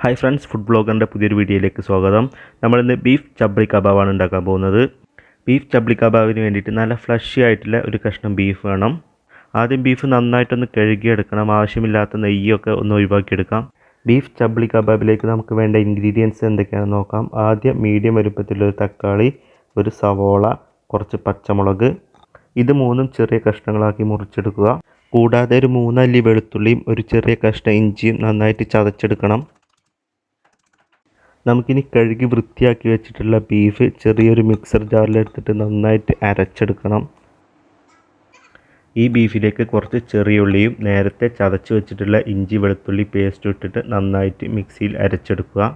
Hi friends, food ബ്ലോഗറിൻ്റെ പുതിയൊരു വീഡിയോയിലേക്ക് സ്വാഗതം. നമ്മളിന്ന് ബീഫ് ചപ്ലി കബാബാണ് ഉണ്ടാക്കാൻ പോകുന്നത്. ബീഫ് ചപ്ലി കബാബിന് വേണ്ടിയിട്ട് നല്ല ഫ്ലഷി ആയിട്ടുള്ള ഒരു കഷ്ണം ബീഫ് വേണം. ആദ്യം ബീഫ് നന്നായിട്ടൊന്ന് കഴുകിയെടുക്കണം. ആവശ്യമില്ലാത്ത നെയ്യൊക്കെ ഒന്ന് ഒഴിവാക്കിയെടുക്കാം. ബീഫ് ചപ്ലി കബാബിലേക്ക് നമുക്ക് വേണ്ട ഇൻഗ്രീഡിയൻസ് എന്തൊക്കെയാണെന്ന് നോക്കാം. ആദ്യം മീഡിയം വലുപ്പത്തിലൊരു തക്കാളി, ഒരു സവോള, കുറച്ച് പച്ചമുളക്, ഇത് മൂന്നും ചെറിയ കഷ്ണങ്ങളാക്കി മുറിച്ചെടുക്കുക. കൂടാതെ ഒരു 3 അല്ലി വെളുത്തുള്ളിയും ഒരു ചെറിയ കഷ്ണം ഇഞ്ചിയും നന്നായിട്ട് ചതച്ചെടുക്കണം. നമുക്കിനി കഴുകി വൃത്തിയാക്കി വെച്ചിട്ടുള്ള ബീഫ് ചെറിയൊരു മിക്സർ ജാറിലെടുത്തിട്ട് നന്നായിട്ട് അരച്ചെടുക്കണം. ഈ ബീഫിലേക്ക് കുറച്ച് ചെറിയ ഉള്ളിയും നേരത്തെ ചതച്ച് വെച്ചിട്ടുള്ള ഇഞ്ചി വെളുത്തുള്ളി പേസ്റ്റ് ഇട്ടിട്ട് നന്നായിട്ട് മിക്സിയിൽ അരച്ചെടുക്കുക.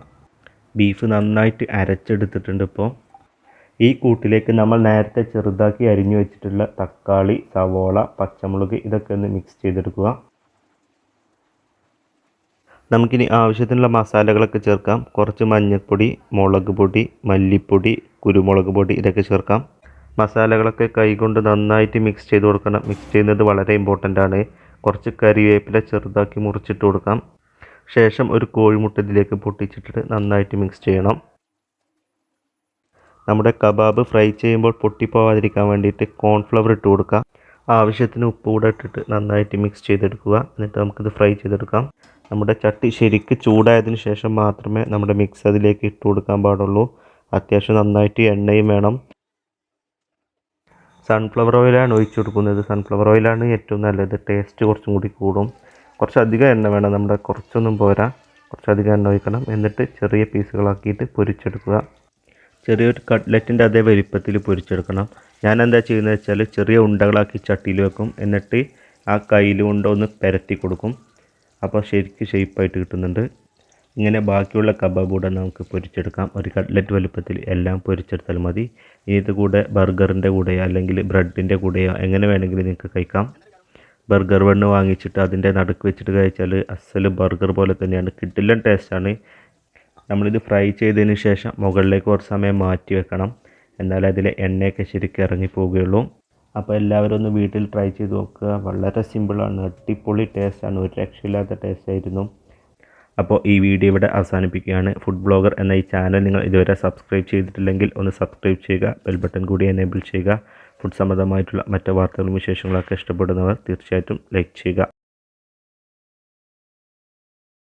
ബീഫ് നന്നായിട്ട് അരച്ചെടുത്തിട്ടുണ്ട്. ഇപ്പോൾ ഈ കൂട്ടിലേക്ക് നമ്മൾ നേരത്തെ ചെറുതാക്കി അരിഞ്ഞു വെച്ചിട്ടുള്ള തക്കാളി, സവോള, പച്ചമുളക് ഇതൊക്കെ ഒന്ന് മിക്സ് ചെയ്തെടുക്കുക. നമുക്കിനി ആവശ്യത്തിനുള്ള മസാലകളൊക്കെ ചേർക്കാം. കുറച്ച് മഞ്ഞൾപ്പൊടി, മുളക് പൊടി, മല്ലിപ്പൊടി, കുരുമുളക് പൊടി ഇതൊക്കെ ചേർക്കാം. മസാലകളൊക്കെ കൈകൊണ്ട് നന്നായിട്ട് മിക്സ് ചെയ്ത് കൊടുക്കണം. മിക്സ് ചെയ്യുന്നത് വളരെ ഇമ്പോർട്ടൻ്റ് ആണ്. കുറച്ച് കരിവേപ്പില ചെറുതാക്കി മുറിച്ചിട്ട് കൊടുക്കാം. ശേഷം ഒരു കോഴിമുട്ട ഇതിലേക്ക് പൊട്ടിച്ചിട്ട് നന്നായിട്ട് മിക്സ് ചെയ്യണം. നമ്മുടെ കബാബ് ഫ്രൈ ചെയ്യുമ്പോൾ പൊട്ടിപ്പോവാതിരിക്കാൻ വേണ്ടിയിട്ട് കോൺഫ്ലവർ ഇട്ട് കൊടുക്കാം. ആവശ്യത്തിന് ഉപ്പ് കൂടെ ഇട്ടിട്ട് നന്നായിട്ട് മിക്സ് ചെയ്തെടുക്കുക. എന്നിട്ട് നമുക്കിത് ഫ്രൈ ചെയ്തെടുക്കാം. നമ്മുടെ ചട്ടി ശരിക്ക് ചൂടായതിന് ശേഷം മാത്രമേ നമ്മുടെ മിക്സ് അതിലേക്ക് ഇട്ട് കൊടുക്കാൻ പാടുള്ളൂ. അത്യാവശ്യം നന്നായിട്ട് എണ്ണയും വേണം. സൺഫ്ലവർ ഓയിലാണ് ഒഴിച്ചു കൊടുക്കുന്നത്. സൺഫ്ലവർ ഓയിലാണ് ഏറ്റവും നല്ലത്. ടേസ്റ്റ് കുറച്ചും കൂടി കൂടും. കുറച്ചധികം എണ്ണ വേണം. നമ്മുടെ കുറച്ചൊന്നും പോരാ, കുറച്ചധികം എണ്ണ ഒഴിക്കണം. എന്നിട്ട് ചെറിയ പീസുകളാക്കിയിട്ട് പൊരിച്ചെടുക്കുക. ചെറിയൊരു കട്ട്ലറ്റിൻ്റെ അതേ വലിപ്പത്തിൽ പൊരിച്ചെടുക്കണം. ഞാൻ എന്താ ചെയ്യുന്നത് വെച്ചാൽ ചെറിയ ഉണ്ടകളാക്കി ചട്ടിയിൽ വെക്കും. എന്നിട്ട് ആ കയ്യിൽ കൊണ്ടൊന്ന് പരത്തി കൊടുക്കും. അപ്പോൾ ശരിക്കും ഷേപ്പായിട്ട് കിട്ടുന്നുണ്ട്. ഇങ്ങനെ ബാക്കിയുള്ള കബാബ് കൂടെ നമുക്ക് പൊരിച്ചെടുക്കാം. ഒരു കട്ട്ലറ്റ് വലുപ്പത്തിൽ എല്ലാം പൊരിച്ചെടുത്താൽ മതി. ഇത് കൂടെ ബർഗറിൻ്റെ കൂടെയോ അല്ലെങ്കിൽ ബ്രെഡിൻ്റെ കൂടെയോ എങ്ങനെ വേണമെങ്കിലും നിങ്ങൾക്ക് കഴിക്കാം. ബർഗർ ബണ്ണ് വാങ്ങിച്ചിട്ട് അതിൻ്റെ നടുക്ക് വെച്ചിട്ട് കഴിച്ചാൽ അസൽ ബർഗർ പോലെ തന്നെയാണ്. കിടിലൻ ടേസ്റ്റാണ്. നമ്മളിത് ഫ്രൈ ചെയ്തതിന് ശേഷം മുകളിലേക്ക് കുറച്ച് സമയം മാറ്റി വെക്കണം. എന്നാൽ അതിലെ എണ്ണയൊക്കെ ശരിക്കും ഇറങ്ങി പോവുകയുള്ളൂ. അപ്പോൾ എല്ലാവരും ഒന്ന് വീട്ടിൽ ട്രൈ ചെയ്ത് നോക്കുക. വളരെ സിമ്പിളാണ്, അടിപൊളി ടേസ്റ്റാണ്, ഒരു രക്ഷയില്ലാത്ത ടേസ്റ്റായിരുന്നു. അപ്പോൾ ഈ വീഡിയോ ഇവിടെ അവസാനിപ്പിക്കുകയാണ്. ഫുഡ് ബ്ലോഗർ എന്ന ഈ ചാനൽ നിങ്ങൾ ഇതുവരെ സബ്സ്ക്രൈബ് ചെയ്തിട്ടില്ലെങ്കിൽ ഒന്ന് സബ്സ്ക്രൈബ് ചെയ്യുക. ബെൽ ബട്ടൺ കൂടി എനേബിൾ ചെയ്യുക. ഫുഡ് സംബന്ധമായിട്ടുള്ള മറ്റ് വാർത്തകളും വിശേഷങ്ങളൊക്കെ ഇഷ്ടപ്പെടുന്നവർ തീർച്ചയായിട്ടും ലൈക്ക് ചെയ്യുക.